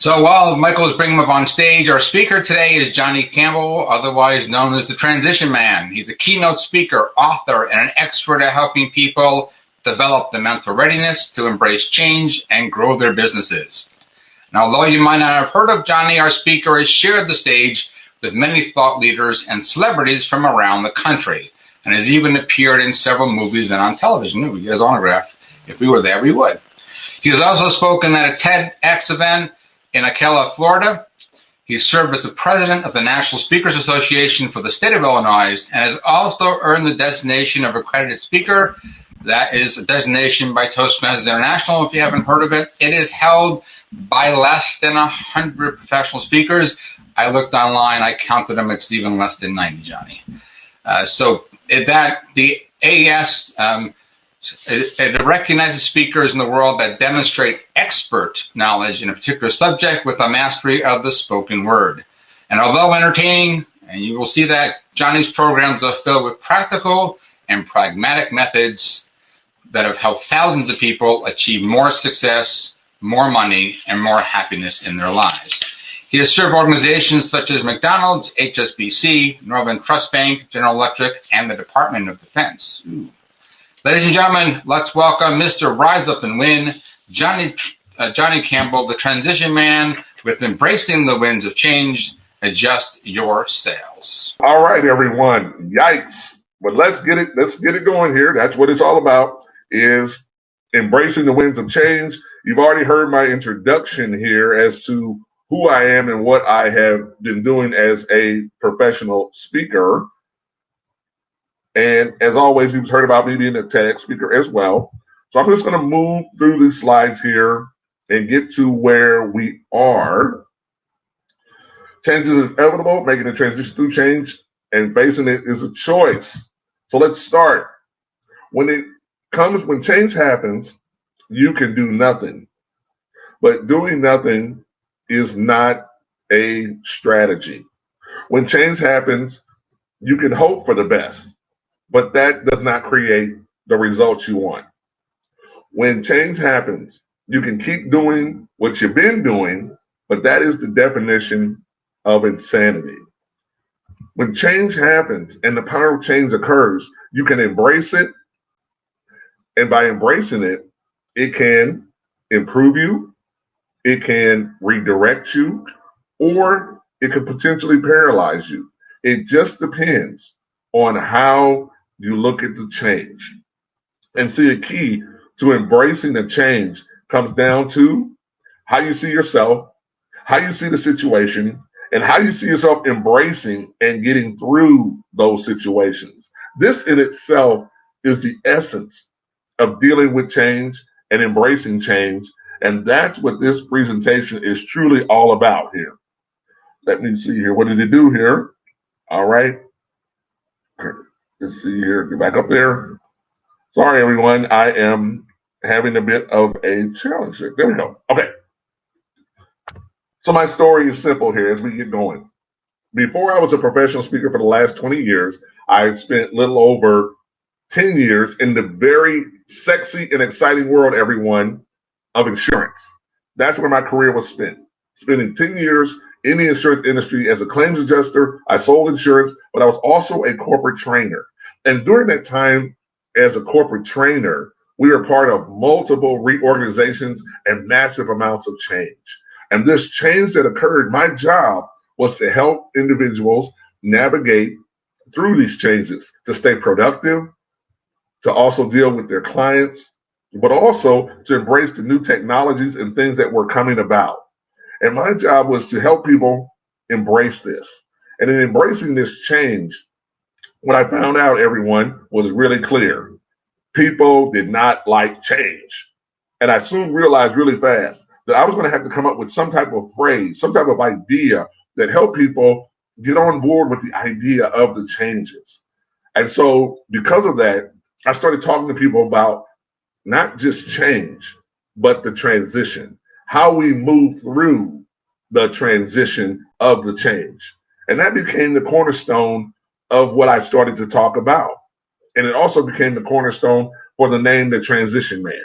So while Michael is bringing him up on stage, our speaker today is Johnny Campbell, otherwise known as the Transition Man. He's a keynote speaker, author, and an expert at helping people develop the mental readiness to embrace change and grow their businesses. And although you might not have heard of Johnny, our speaker has shared the stage with many thought leaders and celebrities from around the country, and has even appeared in several movies and on television. We get his autograph. If we were there, we would. He has also spoken at a TEDx event in Ocala, Florida. He served as the president of the National Speakers Association for the state of Illinois and has also earned the designation of Accredited Speaker. That is a designation by Toastmasters International, if you haven't heard of it. It is held by less than 100 professional speakers. I looked online, I counted them, it's even less than 90, Johnny. The AES, it recognizes speakers in the world that demonstrate expert knowledge in a particular subject with a mastery of the spoken word. And although entertaining, and you will see that Johnny's programs are filled with practical and pragmatic methods that have helped thousands of people achieve more success, more money, and more happiness in their lives. He has served organizations such as McDonald's, HSBC, Northern Trust Bank, General Electric, and the Department of Defense. Ooh. Ladies and gentlemen, let's welcome Mr. Rise Up and Win, Johnny Campbell, the Transition Man, with Embracing the Winds of Change. Adjust your sails. All right, everyone. Yikes. But let's get it going here. That's what it's all about, is embracing the winds of change. You've already heard my introduction here as to who I am and what I have been doing as a professional speaker. And as always, you've heard about me being a TEDx speaker as well. So I'm just going to move through these slides here and get to where we are. Change is inevitable, making a transition through change and facing it is a choice. So let's start. When change happens, you can do nothing. But doing nothing is not a strategy. When change happens, you can hope for the best, but that does not create the results you want. When change happens, you can keep doing what you've been doing, but that is the definition of insanity. When change happens and the power of change occurs, you can embrace it. And by embracing it, it can improve you, it can redirect you, or it could potentially paralyze you. It just depends on how you look at the change. And see, a key to embracing the change comes down to how you see yourself, how you see the situation, and how you see yourself embracing and getting through those situations. This in itself is the essence of dealing with change and embracing change. And that's what this presentation is truly all about here. Let me see here. What did it do here? All right. Let's see here. Get back up there. Sorry, everyone. I am having a bit of a challenge here. There we go. Okay. So my story is simple here as we get going. Before I was a professional speaker for the last 20 years, I spent a little over 10 years in the very sexy and exciting world, everyone, of insurance. That's where my career was spent. Spending 10 years in the insurance industry as a claims adjuster. I sold insurance, but I was also a corporate trainer. And during that time as a corporate trainer, we were part of multiple reorganizations and massive amounts of change. And this change that occurred, my job was to help individuals navigate through these changes, to stay productive, to also deal with their clients, but also to embrace the new technologies and things that were coming about. And my job was to help people embrace this. And in embracing this change, what I found out, everyone, was really clear. People did not like change. And I soon realized really fast that I was going to have to come up with some type of phrase, some type of idea that helped people get on board with the idea of the changes. And so because of that, I started talking to people about not just change, but the transition, how we move through the transition of the change. And that became the cornerstone of what I started to talk about. And it also became the cornerstone for the name, The Transition Man,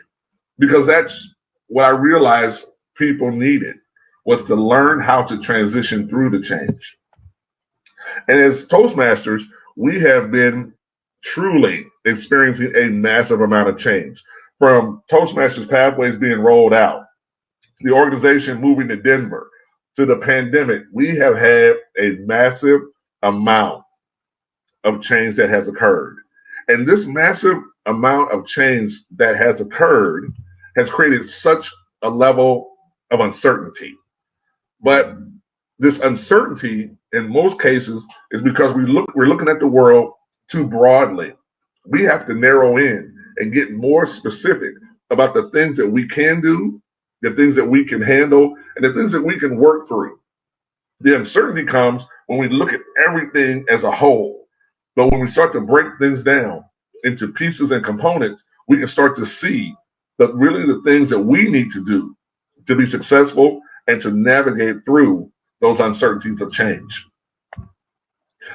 because that's what I realized people needed. was to learn how to transition through the change. And as Toastmasters, we have been truly experiencing a massive amount of change. From Toastmasters pathways being rolled out, the organization moving to Denver, to the pandemic, we have had a massive amount of change that has occurred. And this massive amount of change that has occurred has created such a level of uncertainty. But this uncertainty, in most cases, is because we're looking at the world too broadly. We have to narrow in and get more specific about the things that we can do, the things that we can handle, and the things that we can work through. The uncertainty comes when we look at everything as a whole. But when we start to break things down into pieces and components, we can start to see that really the things that we need to do to be successful and to navigate through those uncertainties of change.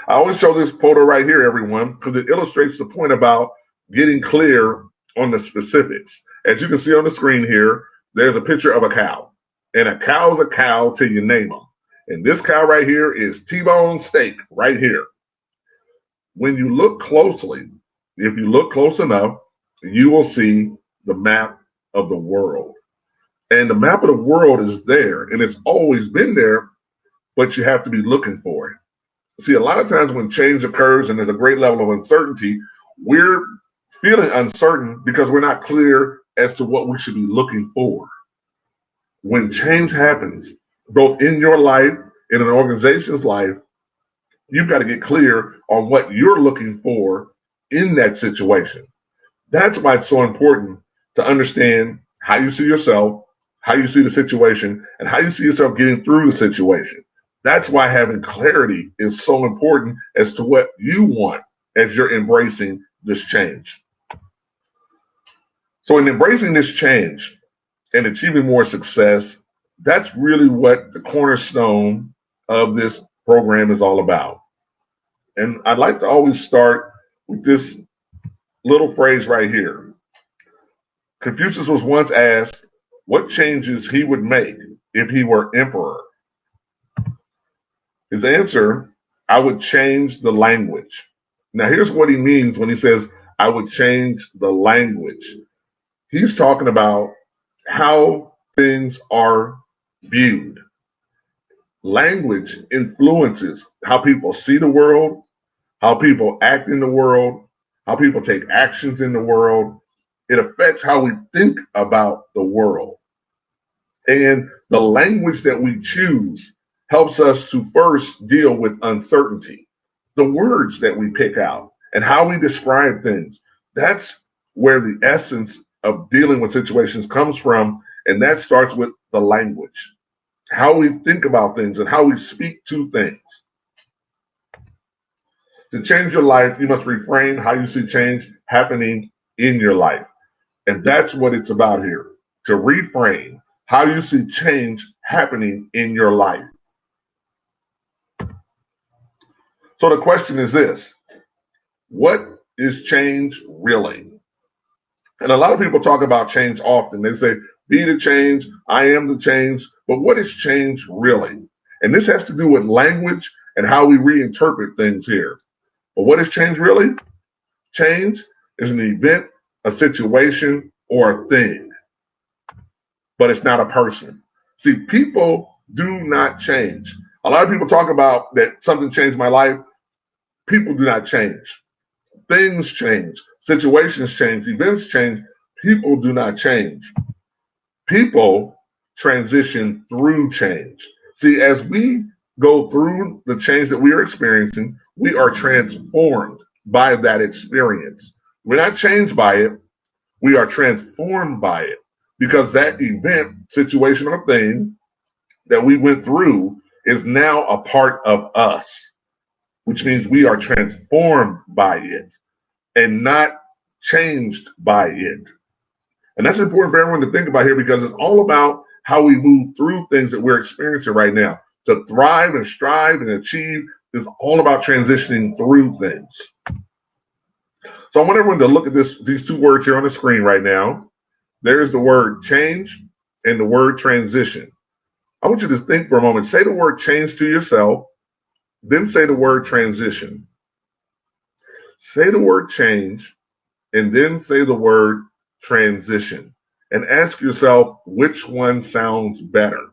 I always show this photo right here, everyone, because it illustrates the point about getting clear on the specifics. As you can see on the screen here, there's a picture of a cow. And a cow is a cow till you name them. And this cow right here is T-bone steak right here. When you look closely, if you look close enough, you will see the map of the world. And the map of the world is there, and it's always been there, but you have to be looking for it. See, a lot of times when change occurs and there's a great level of uncertainty, we're feeling uncertain because we're not clear as to what we should be looking for. When change happens, both in your life, in an organization's life, you've got to get clear on what you're looking for in that situation. That's why it's so important to understand how you see yourself, how you see the situation, and how you see yourself getting through the situation. That's why having clarity is so important as to what you want as you're embracing this change. So in embracing this change and achieving more success, that's really what the cornerstone of this program is all about. And I'd like to always start with this little phrase right here. Confucius was once asked what changes he would make if he were emperor. His answer, I would change the language. Now here's what he means when he says, I would change the language. He's talking about how things are viewed. Language influences how people see the world, how people act in the world, how people take actions in the world. It affects how we think about the world. And the language that we choose helps us to first deal with uncertainty. The words that we pick out and how we describe things, that's where the essence of dealing with situations comes from, and that starts with the language. How we think about things and how we speak to things. To change your life, you must reframe how you see change happening in your life. And that's what it's about here, to reframe how you see change happening in your life. So the question is this: what is change really? And a lot of people talk about change often. They say, be the change, I am the change. But what is change really? And this has to do with language and how we reinterpret things here. But what is change really? Change is an event, a situation, or a thing. But it's not a person. See, people do not change. A lot of people talk about that something changed my life. People do not change. Things change. Situations change. Events change. People do not change. People transition through change. See, as we go through the change that we are experiencing, we are transformed by that experience. We're not changed by it. We are transformed by it because that event, situation, or thing that we went through is now a part of us, which means we are transformed by it and not changed by it. And that's important for everyone to think about here because it's all about how we move through things that we're experiencing right now. To thrive and strive and achieve is all about transitioning through things. So I want everyone to look at these two words here on the screen right now. There's the word change and the word transition. I want you to think for a moment. Say the word change to yourself, then say the word transition. Say the word change, and then say the word transition. And ask yourself which one sounds better.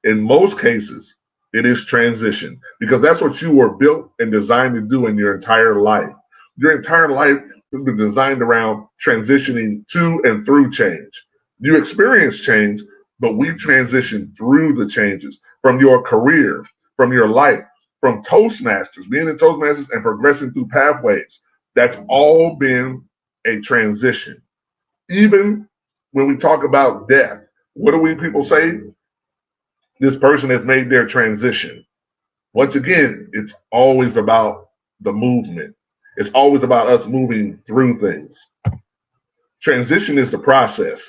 In most cases, it is transition, because that's what you were built and designed to do in your entire life. Your entire life has been designed around transitioning to and through change. You experience change, but we transition through the changes from your career, from your life, from Toastmasters, being in Toastmasters and progressing through pathways. That's all been a transition. Even when we talk about death, what do we people say? This person has made their transition. Once again, it's always about the movement. It's always about us moving through things. Transition is the process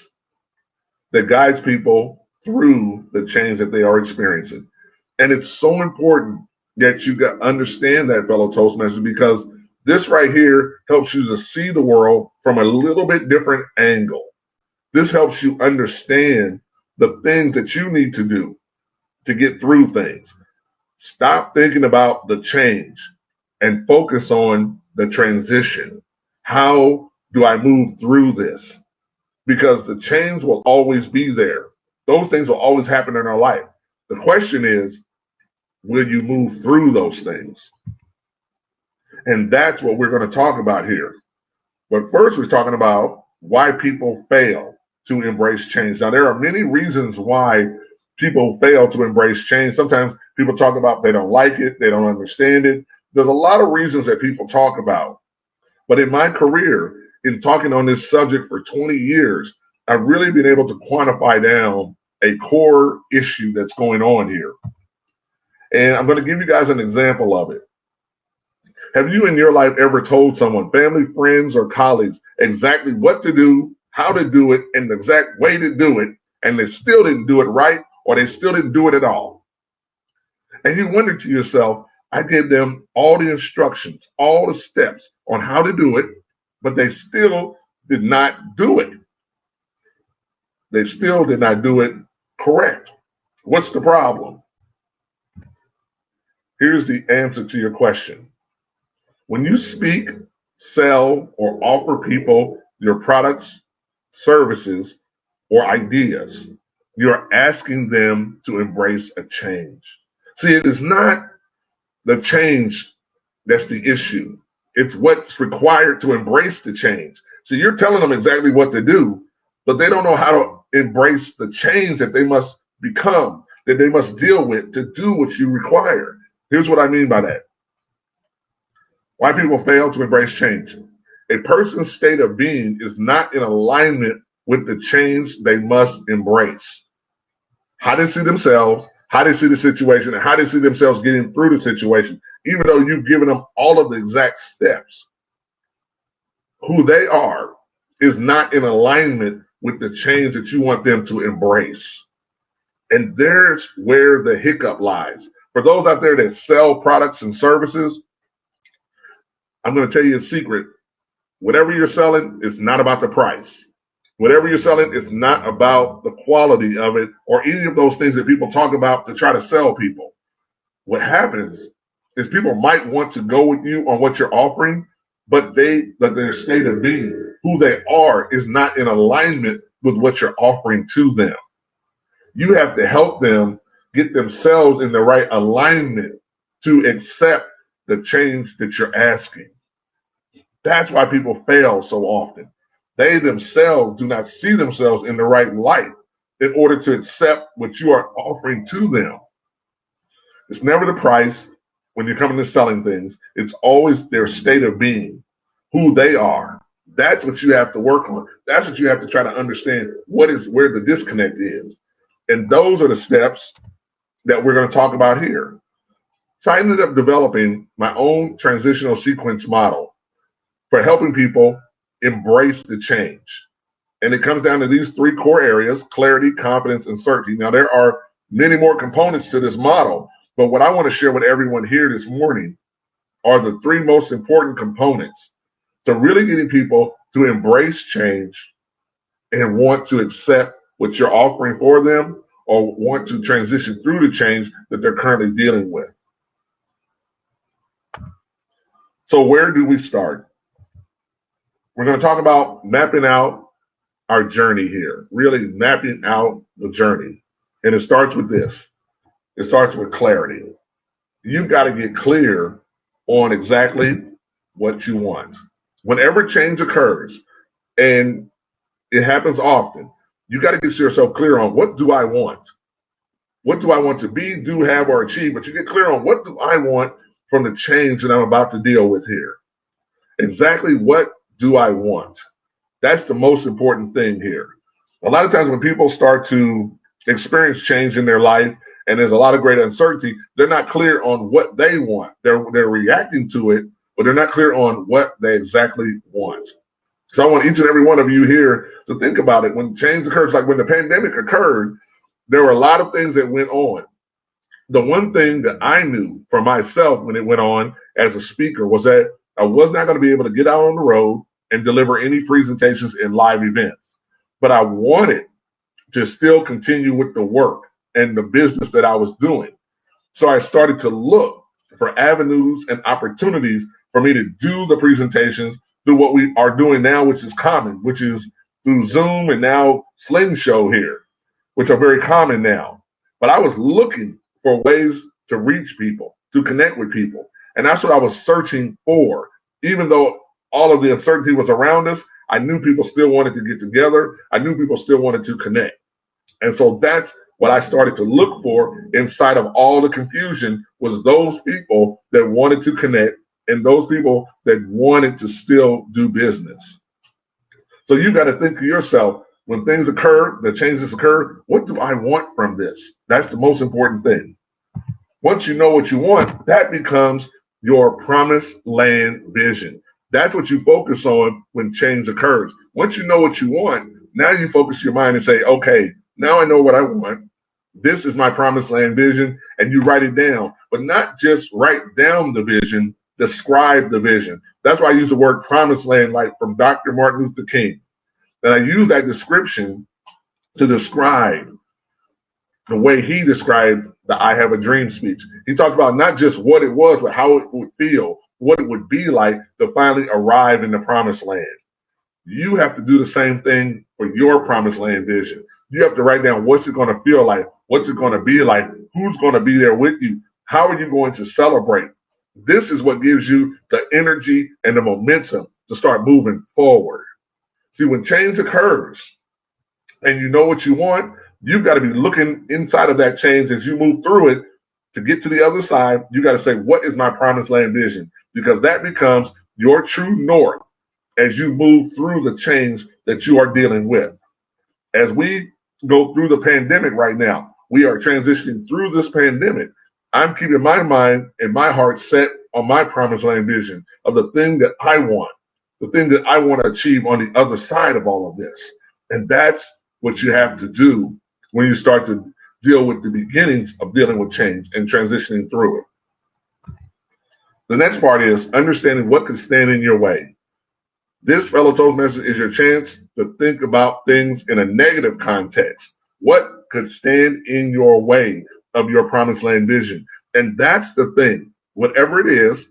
that guides people through the change that they are experiencing. And it's so important that you understand that, fellow Toastmasters, because this right here helps you to see the world from a little bit different angle. This helps you understand the things that you need to do to get through things. Stop thinking about the change and focus on the transition. How do I move through this? Because the change will always be there. Those things will always happen in our life. The question is, will you move through those things? And that's what we're going to talk about here. But first, we're talking about why people fail to embrace change. Now, there are many reasons why people fail to embrace change. Sometimes people talk about they don't like it, they don't understand it. There's a lot of reasons that people talk about. But in my career, in talking on this subject for 20 years, I've really been able to quantify down a core issue that's going on here. And I'm going to give you guys an example of it. Have you in your life ever told someone, family, friends, or colleagues, exactly what to do, how to do it, and the exact way to do it, and they still didn't do it right, or they still didn't do it at all? And you wonder to yourself, I gave them all the instructions, all the steps on how to do it, but they still did not do it. They still did not do it correct. What's the problem? Here's the answer to your question. When you speak, sell, or offer people your products, services, or ideas, you're asking them to embrace a change. See, it is not the change that's the issue. It's what's required to embrace the change. So you're telling them exactly what to do, but they don't know how to embrace the change that they must become, that they must deal with to do what you require. Here's what I mean by that. Why people fail to embrace change. A person's state of being is not in alignment with the change they must embrace. How they see themselves, how they see the situation, and how they see themselves getting through the situation, even though you've given them all of the exact steps. Who they are is not in alignment with the change that you want them to embrace. And there's where the hiccup lies. For those out there that sell products and services, I'm going to tell you a secret. Whatever you're selling is not about the price. Whatever you're selling is not about the quality of it or any of those things that people talk about to try to sell people. What happens is people might want to go with you on what you're offering, but their state of being, who they are, is not in alignment with what you're offering to them. You have to help them get themselves in the right alignment to accept the change that you're asking. That's why people fail so often. They themselves do not see themselves in the right light in order to accept what you are offering to them. It's never the price when you're coming to selling things. It's always their state of being, who they are. That's what you have to work on. That's what you have to try to understand where the disconnect is. And those are the steps that we're going to talk about here. So I ended up developing my own transitional sequence model for helping people embrace the change. And it comes down to these three core areas: clarity, confidence, and certainty. Now, there are many more components to this model, but what I want to share with everyone here this morning are the three most important components to really getting people to embrace change and want to accept what you're offering for them or want to transition through the change that they're currently dealing with. So where do we start? We're going to talk about mapping out our journey here, really mapping out the journey. And it starts with this. It starts with clarity. You've got to get clear on exactly what you want. Whenever change occurs, and it happens often, you got to get yourself clear on what do I want? What do I want to be, do, have, or achieve? But you get clear on what do I want from the change that I'm about to deal with here. Exactly what do I want? That's the most important thing here. A lot of times when people start to experience change in their life and there's a lot of great uncertainty, they're not clear on what they want. They're reacting to it, but they're not clear on what they exactly want. So I want each and every one of you here to think about it. When change occurs, like when the pandemic occurred, there were a lot of things that went on. The one thing that I knew for myself when it went on as a speaker was that I was not going to be able to get out on the road and deliver any presentations in live events. But I wanted to still continue with the work and the business that I was doing. So I started to look for avenues and opportunities for me to do the presentations through what we are doing now, which is common, which is through Zoom and now Slingshot here, which are very common now. But I was looking for ways to reach people, to connect with people. And that's what I was searching for. Even though all of the uncertainty was around us, I knew people still wanted to get together. I knew people still wanted to connect. And so that's what I started to look for inside of all the confusion, was those people that wanted to connect and those people that wanted to still do business. So you got to think to yourself, when things occur, the changes occur, what do I want from this? That's the most important thing. Once you know what you want, that becomes your promised land vision. That's what you focus on when change occurs. Once you know what you want, now you focus your mind and say, okay, now I know what I want. This is my promised land vision, and you write it down. But not just write down the vision, describe the vision. That's why I use the word promised land, like from Dr. Martin Luther King. And I use that description to describe the way he described the I Have a Dream speech. He talked about not just what it was, but how it would feel, what it would be like to finally arrive in the promised land. You have to do the same thing for your promised land vision. You have to write down what's it going to feel like, what's it going to be like, who's going to be there with you, how are you going to celebrate. This is what gives you the energy and the momentum to start moving forward. See, when change occurs and you know what you want, you've got to be looking inside of that change as you move through it. To get to the other side, you got to say, what is my promised land vision? Because that becomes your true north as you move through the change that you are dealing with. As we go through the pandemic right now, we are transitioning through this pandemic. I'm keeping my mind and my heart set on my promised land vision of the thing that I want, the thing that I want to achieve on the other side of all of this. And that's what you have to do when you start to deal with the beginnings of dealing with change and transitioning through it. The next part is understanding what could stand in your way. This, fellow Toastmasters, is your chance to think about things in a negative context. What could stand in your way of your promised land vision? And that's the thing. Whatever it is,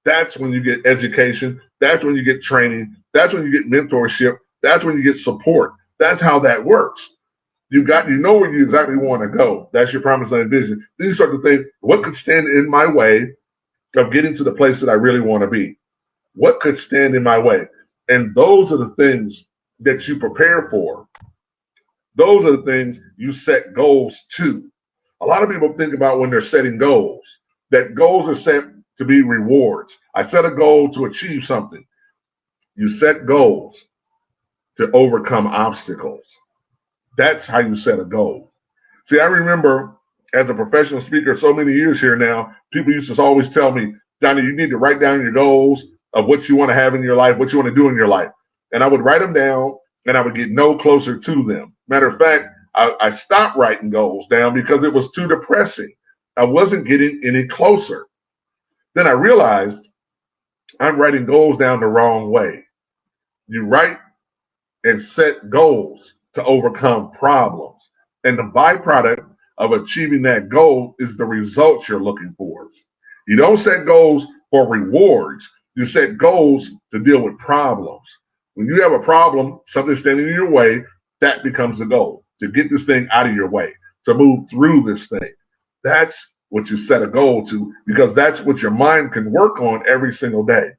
that's when you get education. That's when you get training. That's when you get mentorship. That's when you get support. That's how that works. You know where you exactly want to go. That's your promised land vision. Then you start to think, what could stand in my way of getting to the place that I really want to be? What could stand in my way? And those are the things that you prepare for. Those are the things you set goals to. A lot of people think about when they're setting goals, that goals are set to be rewards. I set a goal to achieve something. You set goals to overcome obstacles. That's how you set a goal. See, I remember as a professional speaker so many years here now, people used to always tell me, Johnny, you need to write down your goals of what you want to have in your life, what you want to do in your life. And I would write them down and I would get no closer to them. Matter of fact, I stopped writing goals down because it was too depressing. I wasn't getting any closer. Then I realized I'm writing goals down the wrong way. You write and set goals to overcome problems. And the byproduct of achieving that goal is the results you're looking for. You don't set goals for rewards. You set goals to deal with problems. When you have a problem, something standing in your way, that becomes the goal, to get this thing out of your way, to move through this thing. That's what you set a goal to, because that's what your mind can work on every single day.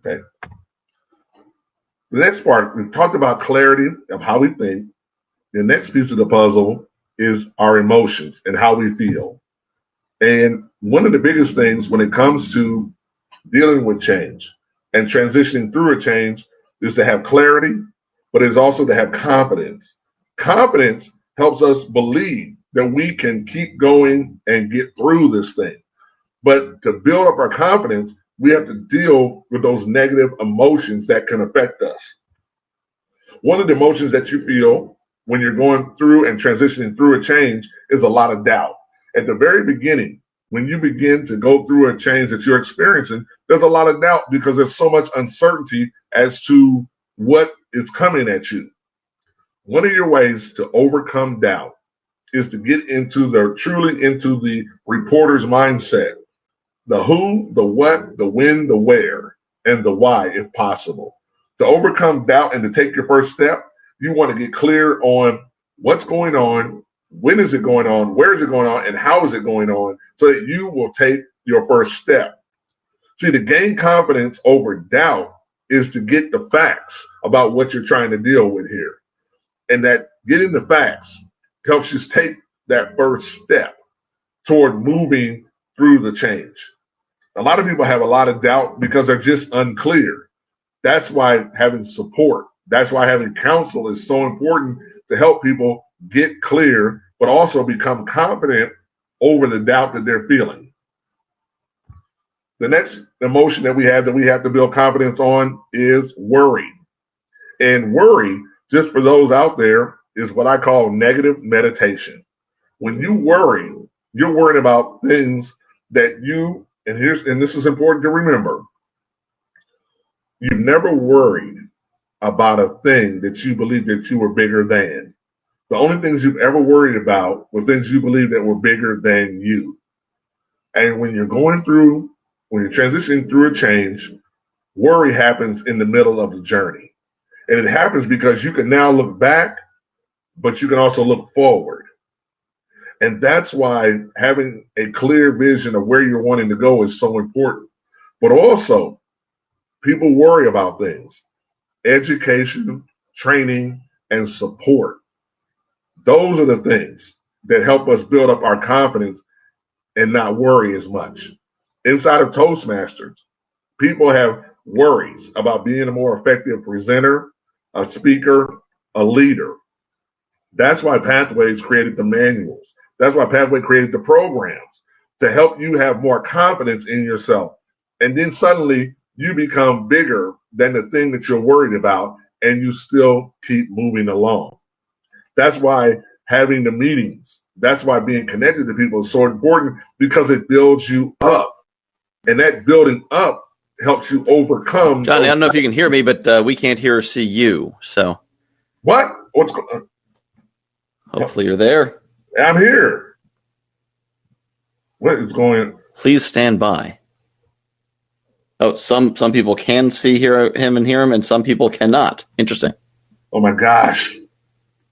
Okay. The next part, we've talked about clarity of how we think. The next piece of the puzzle is our emotions and how we feel. And one of the biggest things when it comes to dealing with change and transitioning through a change is to have clarity, but it's also to have confidence. Confidence helps us believe that we can keep going and get through this thing. But to build up our confidence, we have to deal with those negative emotions that can affect us. One of the emotions that you feel when you're going through and transitioning through a change is a lot of doubt. At the very beginning, when you begin to go through a change that you're experiencing, there's a lot of doubt because there's so much uncertainty as to what is coming at you. One of your ways to overcome doubt is to get truly into the reporter's mindset. The who, the what, the when, the where, and the why, if possible. To overcome doubt and to take your first step, you want to get clear on what's going on, when is it going on, where is it going on, and how is it going on, so that you will take your first step. See, to gain confidence over doubt is to get the facts about what you're trying to deal with here. And that getting the facts helps you take that first step toward moving through the change. A lot of people have a lot of doubt because they're just unclear. That's why having support, that's why having counsel is so important, to help people get clear, but also become confident over the doubt that they're feeling. The next emotion that we have to build confidence on is worry. And worry, just for those out there, is what I call negative meditation. When you worry, you're worried about things that and this is important to remember. You've never worried about a thing that you believe that you were bigger than. The only things you've ever worried about were things you believe that were bigger than you. And when you're transitioning through a change, worry happens in the middle of the journey. And it happens because you can now look back, but you can also look forward. And that's why having a clear vision of where you're wanting to go is so important. But also, people worry about things: education, training, and support. Those are the things that help us build up our confidence and not worry as much. Inside of Toastmasters, people have worries about being a more effective presenter, a speaker, a leader. That's why Pathways created the manuals. That's why Pathway created the programs, to help you have more confidence in yourself. And then suddenly you become bigger than the thing that you're worried about, and you still keep moving along. That's why having the meetings, that's why being connected to people is so important, because it builds you up. And that building up helps you overcome. John, I don't know if you can hear me, but we can't hear or see you. So what? What's going on? Hopefully you're there. I'm here. What is going on? Please stand by. Oh, some people can see him and hear him, and some people cannot. Interesting. Oh my gosh.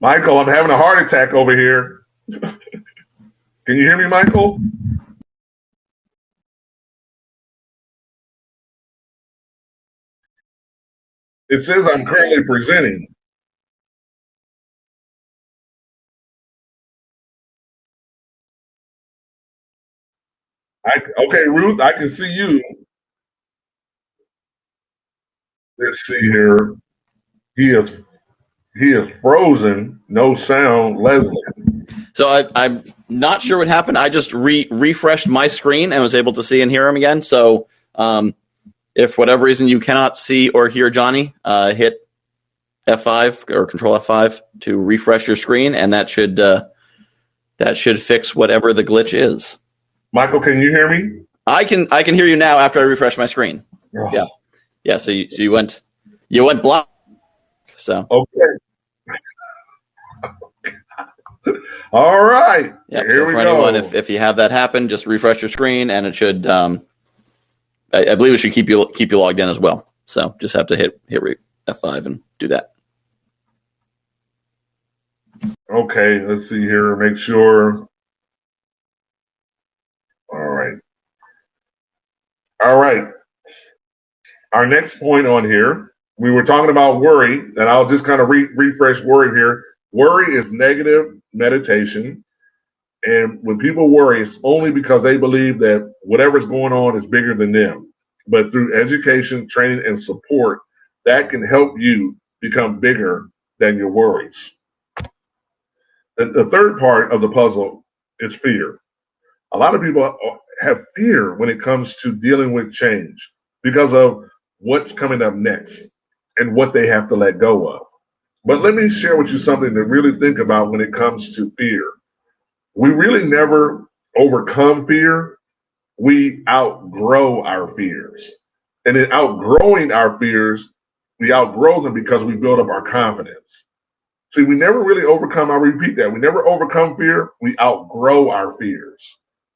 Michael, I'm having a heart attack over here. Can you hear me, Michael? It says I'm currently presenting. Okay, Ruth, I can see you. Let's see here. He is frozen. No sound. Leslie. So I'm not sure what happened. I just refreshed my screen and was able to see and hear him again. So if for whatever reason you cannot see or hear Johnny, hit F5 or Control F5 to refresh your screen, and that should fix whatever the glitch is. Michael, can you hear me? I can hear you now after I refresh my screen. Oh. Yeah. So you went black. So okay. All right. Yep. Here So we for anyone, go. if you have that happen, just refresh your screen, and it should. I believe it should keep you logged in as well. So just have to hit F5 and do that. Okay, let's see here. Make sure. All right. All right. Our next point on here, we were talking about worry, and I'll just kind of refresh worry here. Worry is negative meditation. And when people worry, it's only because they believe that whatever's going on is bigger than them. But through education, training, and support, that can help you become bigger than your worries. The third part of the puzzle is fear. A lot of people have fear when it comes to dealing with change because of what's coming up next and what they have to let go of. But let me share with you something to really think about when it comes to fear. We really never overcome fear. We outgrow our fears. And in outgrowing our fears, we outgrow them because we build up our confidence. See, we never really overcome, I'll repeat that. We never overcome fear. We outgrow our fears.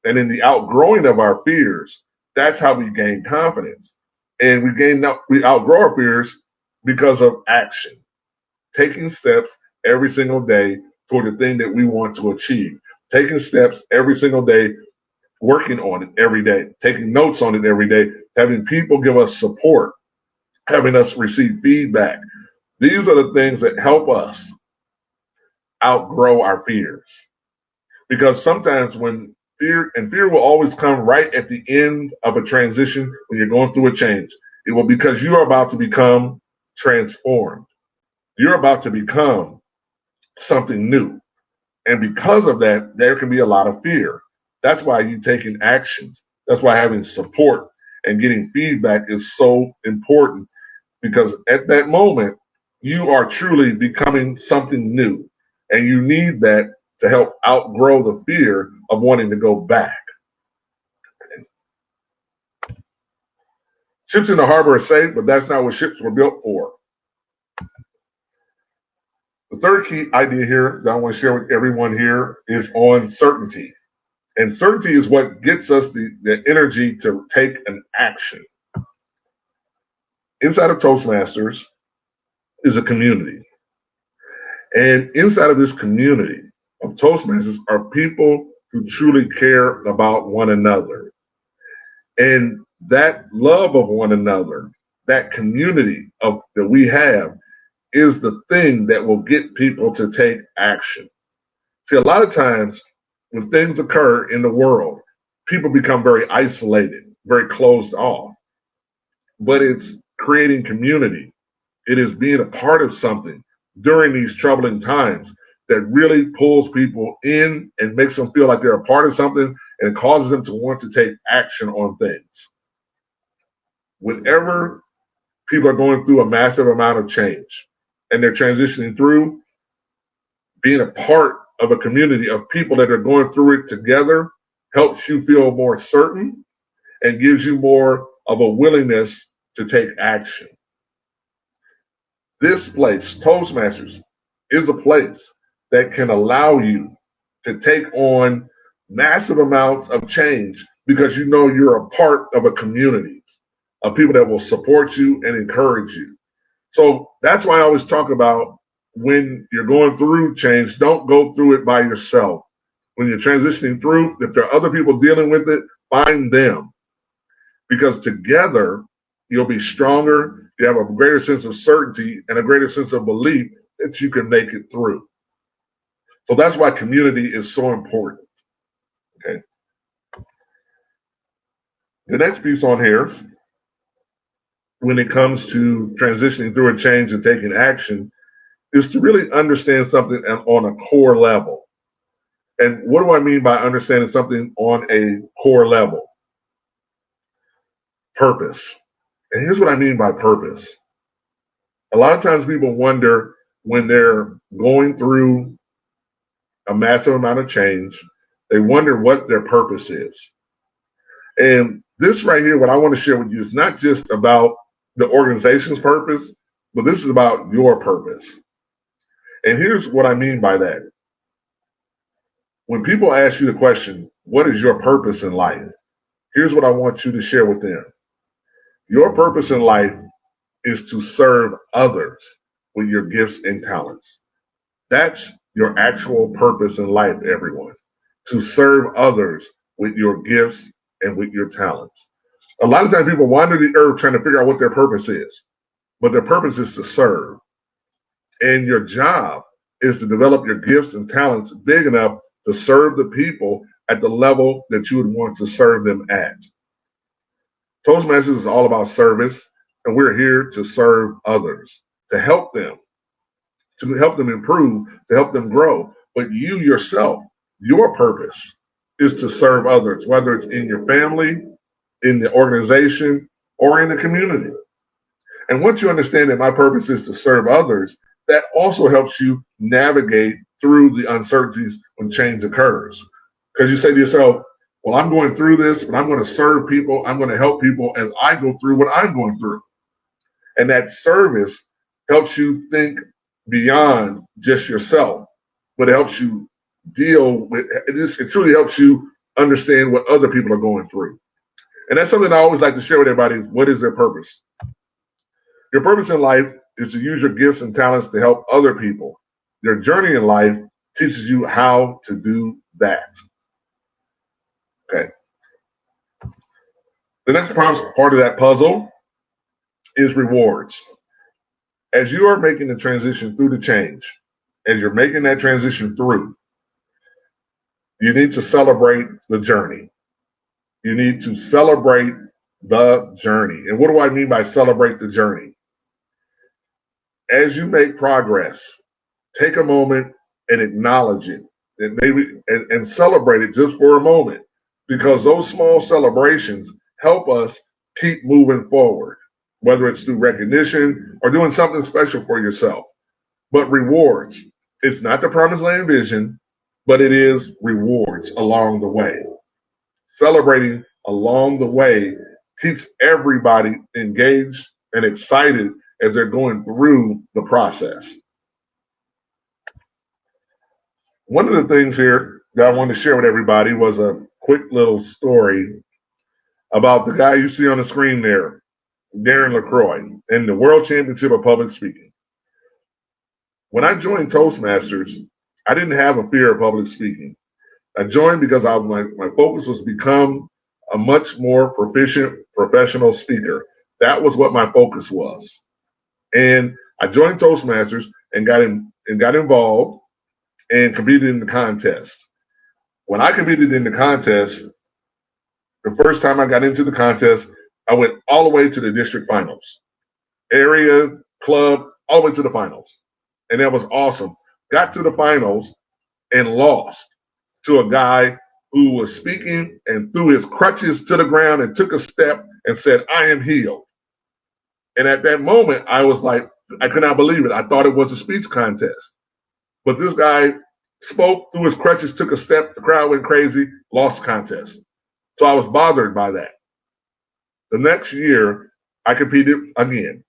And in the outgrowing of our fears, that's how we gain confidence. And we outgrow our fears because of action, taking steps every single day toward the thing that we want to achieve, taking steps every single day, working on it every day, taking notes on it every day, having people give us support, having us receive feedback. These are the things that help us outgrow our fears. Because sometimes when fear will always come right at the end of a transition when you're going through a change. It will because you are about to become transformed. You're about to become something new. And because of that, there can be a lot of fear. That's why you taking actions. That's why having support and getting feedback is so important, because at that moment, you are truly becoming something new. And you need that to help outgrow the fear of wanting to go back. Ships in the harbor are safe, but that's not what ships were built for. The third key idea here that I want to share with everyone here is on certainty. And certainty is what gets us the energy to take an action. Inside of Toastmasters is a community. And inside of this community of Toastmasters are people who truly care about one another. And that love of one another, that community that we have, is the thing that will get people to take action. See, a lot of times when things occur in the world, people become very isolated, very closed off. But it's creating community. It is being a part of something during these troubling times that really pulls people in and makes them feel like they're a part of something, and causes them to want to take action on things. Whenever people are going through a massive amount of change and they're transitioning through, being a part of a community of people that are going through it together helps you feel more certain and gives you more of a willingness to take action. This place, Toastmasters, is a place that can allow you to take on massive amounts of change because you know you're a part of a community of people that will support you and encourage you. So that's why I always talk about, when you're going through change, don't go through it by yourself. When you're transitioning through, if there are other people dealing with it, find them. Because together, you'll be stronger, you have a greater sense of certainty and a greater sense of belief that you can make it through. So that's why community is so important. Okay. The next piece on here, when it comes to transitioning through a change and taking action, is to really understand something on a core level. And what do I mean by understanding something on a core level? Purpose. And here's what I mean by purpose. A lot of times people wonder, when they're going through a massive amount of change, they wonder what their purpose is. And this right here, what I want to share with you, is not just about the organization's purpose, but this is about your purpose. And here's what I mean by that. When people ask you the question, what is your purpose in life? Here's what I want you to share with them. Your purpose in life is to serve others with your gifts and talents. That's your actual purpose in life, everyone. To serve others with your gifts and with your talents. A lot of times people wander the earth trying to figure out what their purpose is, but their purpose is to serve. And your job is to develop your gifts and talents big enough to serve the people at the level that you would want to serve them at. Toastmasters is all about service, and we're here to serve others, to help them improve, to help them grow. But you yourself, your purpose is to serve others, whether it's in your family, in the organization, or in the community. And once you understand that my purpose is to serve others, that also helps you navigate through the uncertainties when change occurs. Because you say to yourself, well, I'm going through this, but I'm going to serve people. I'm going to help people as I go through what I'm going through. And that service helps you think beyond just yourself, but it helps you deal with, it truly helps you understand what other people are going through. And that's something I always like to share with everybody. What is their purpose? Your purpose in life is to use your gifts and talents to help other people. Your journey in life teaches you how to do that. Okay. The next part of that puzzle is rewards. As you are making the transition through the change, as you're making that transition through, you need to celebrate the journey. You need to celebrate the journey. And what do I mean by celebrate the journey? As you make progress, take a moment and acknowledge it, and maybe and celebrate it just for a moment, because those small celebrations help us keep moving forward, whether it's through recognition or doing something special for yourself. But rewards, it's not the promised land vision, but it is rewards along the way. Celebrating along the way keeps everybody engaged and excited as they're going through the process. One of the things here that I wanted to share with everybody was a quick little story about the guy you see on the screen there, Darren LaCroix, in the World Championship of Public Speaking. When I joined Toastmasters, I didn't have a fear of public speaking. I joined because my focus was to become a much more proficient professional speaker. That was what my focus was. And I joined Toastmasters and got involved and competed in the contest. When I competed in the contest, the first time I got into the contest, I went all the way to the district finals. Area, club, all the way to the finals. And that was awesome. Got to the finals and lost to a guy who was speaking and threw his crutches to the ground and took a step and said, "I am healed." And at that moment, I was like, I could not believe it. I thought it was a speech contest. But this guy spoke, threw his crutches, took a step, the crowd went crazy, lost the contest. So I was bothered by that. The next year, I competed again.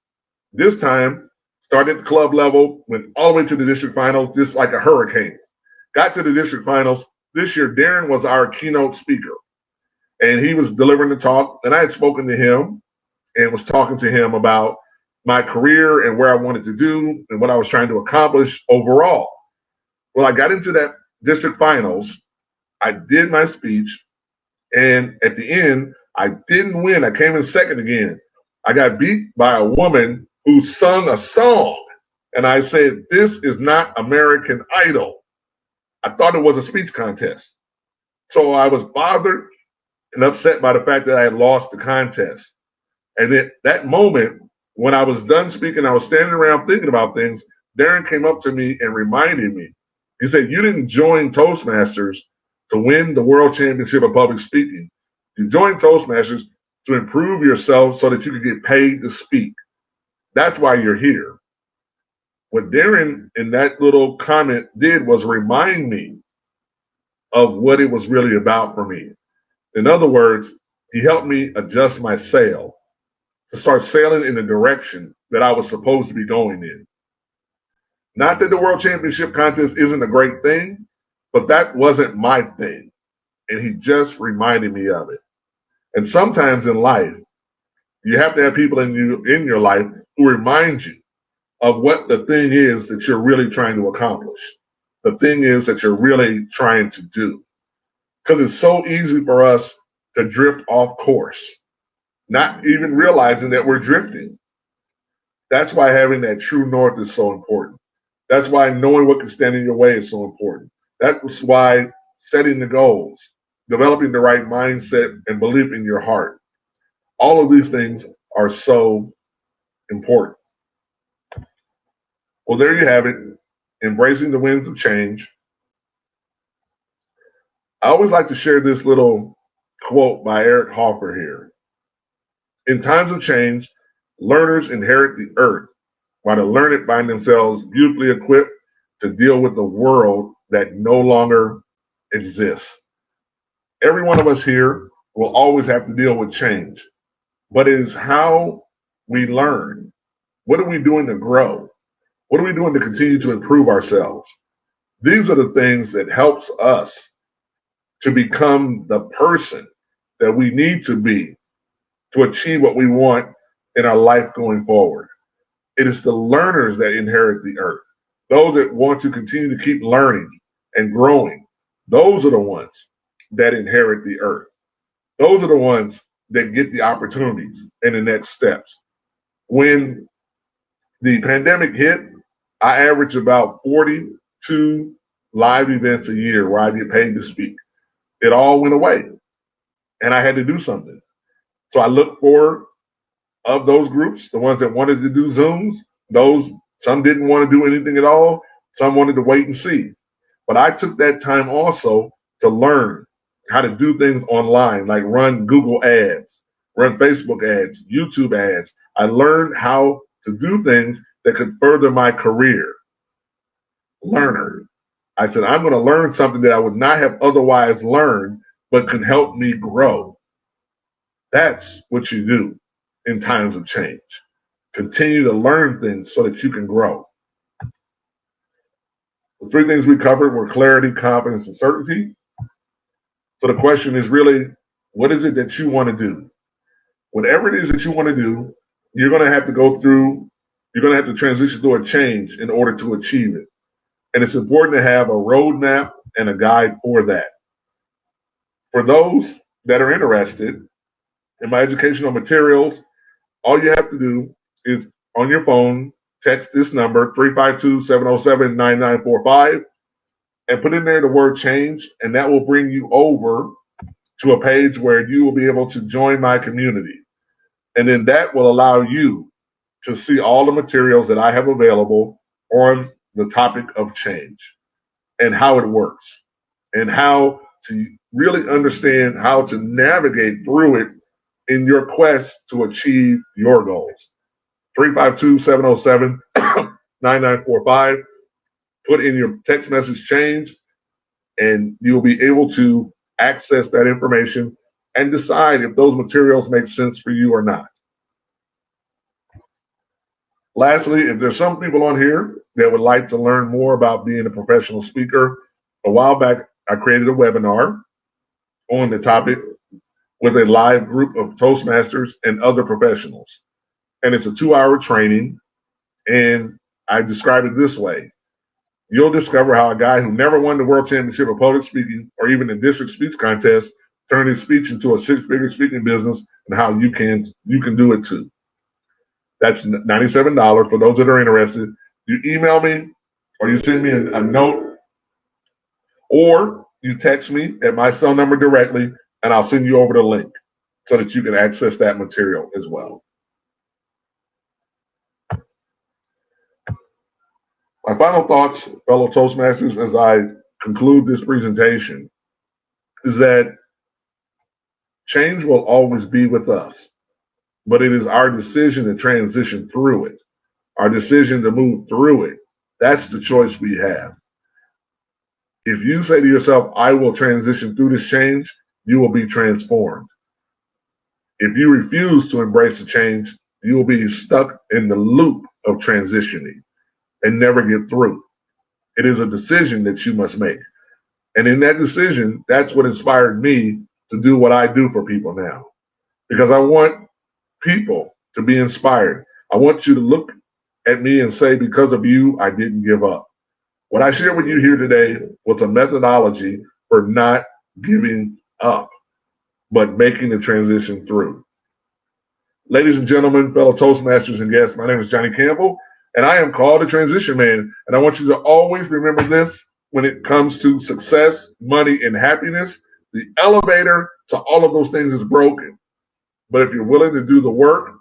This time, started at the club level, went all the way to the district finals, just like a hurricane. Got to the district finals. This year, Darren was our keynote speaker. And he was delivering the talk. And I had spoken to him and was talking to him about my career and where I wanted to do and what I was trying to accomplish overall. Well, I got into that district finals. I did my speech. And at the end, I didn't win. I came in second again. I got beat by a woman who sung a song. And I said, "This is not American Idol." I thought it was a speech contest. So I was bothered and upset by the fact that I had lost the contest. And at that moment, when I was done speaking, I was standing around thinking about things. Darren came up to me and reminded me. He said, "You didn't join Toastmasters to win the World Championship of Public Speaking. You joined Toastmasters to improve yourself so that you could get paid to speak. That's why you're here." What Darren in that little comment did was remind me of what it was really about for me. In other words, he helped me adjust my sail to start sailing in the direction that I was supposed to be going in. Not that the World Championship contest isn't a great thing, but that wasn't my thing. And he just reminded me of it. And sometimes in life, you have to have people in your life who remind you of what the thing is that you're really trying to accomplish. The thing is that you're really trying to do. Because it's so easy for us to drift off course, not even realizing that we're drifting. That's why having that true north is so important. That's why knowing what can stand in your way is so important. That's why setting the goals, developing the right mindset and belief in your heart. All of these things are so important. Well, there you have it. Embracing the winds of change. I always like to share this little quote by Eric Hoffer here. In times of change, learners inherit the earth, while the learned find themselves beautifully equipped to deal with the world that no longer exists. Every one of us here will always have to deal with change, but it is how we learn. What are we doing to grow? What are we doing to continue to improve ourselves? These are the things that helps us to become the person that we need to be to achieve what we want in our life going forward. It is the learners that inherit the earth. Those that want to continue to keep learning and growing. Those are the ones that inherit the earth. Those are the ones that get the opportunities and the next steps. When the pandemic hit, I averaged about 42 live events a year where I get paid to speak. It all went away, and I had to do something. So I looked for, of those groups, the ones that wanted to do Zooms, some didn't want to do anything at all. Some wanted to wait and see. But I took that time also to learn how to do things online, like run Google ads, run Facebook ads, YouTube ads. I learned how to do things that could further my career. Learner. I said, I'm going to learn something that I would not have otherwise learned, but could help me grow. That's what you do in times of change. Continue to learn things so that you can grow. The three things we covered were clarity, confidence, and certainty. So the question is really, what is it that you want to do? Whatever it is that you want to do, you're going to have to transition through a change in order to achieve it. And it's important to have a roadmap and a guide for that. For those that are interested in my educational materials, all you have to do is on your phone, text this number, 352-707-9945, and put in there the word change, and that will bring you over to a page where you will be able to join my community. And then that will allow you to see all the materials that I have available on the topic of change and how it works and how to really understand how to navigate through it in your quest to achieve your goals. 352-707-9945. Put in your text message change, and you'll be able to access that information and decide if those materials make sense for you or not. Lastly, if there's some people on here that would like to learn more about being a professional speaker, a while back I created a webinar on the topic with a live group of Toastmasters and other professionals. And it's a 2-hour training, and I describe it this way. You'll discover how a guy who never won the World Championship of Public Speaking or even the district speech contest turned his speech into a 6-figure speaking business, and how you can do it too. That's $97 for those that are interested. You email me or you send me a note, or you text me at my cell number directly, and I'll send you over the link so that you can access that material as well. My final thoughts, fellow Toastmasters, as I conclude this presentation, is that change will always be with us, but it is our decision to transition through it, our decision to move through it. That's the choice we have. If you say to yourself, I will transition through this change, you will be transformed. If you refuse to embrace the change, you will be stuck in the loop of transitioning and never get through. It is a decision that you must make. And in that decision, that's what inspired me to do what I do for people now. Because I want people to be inspired. I want you to look at me and say, because of you, I didn't give up. What I shared with you here today was a methodology for not giving up, but making the transition through. Ladies and gentlemen, fellow Toastmasters and guests, my name is Johnny Campbell, and I am called the Transition Man. And I want you to always remember this when it comes to success, money, and happiness. The elevator to all of those things is broken. But if you're willing to do the work,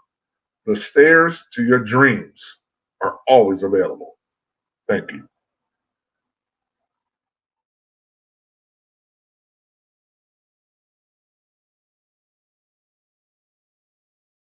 the stairs to your dreams are always available. Thank you.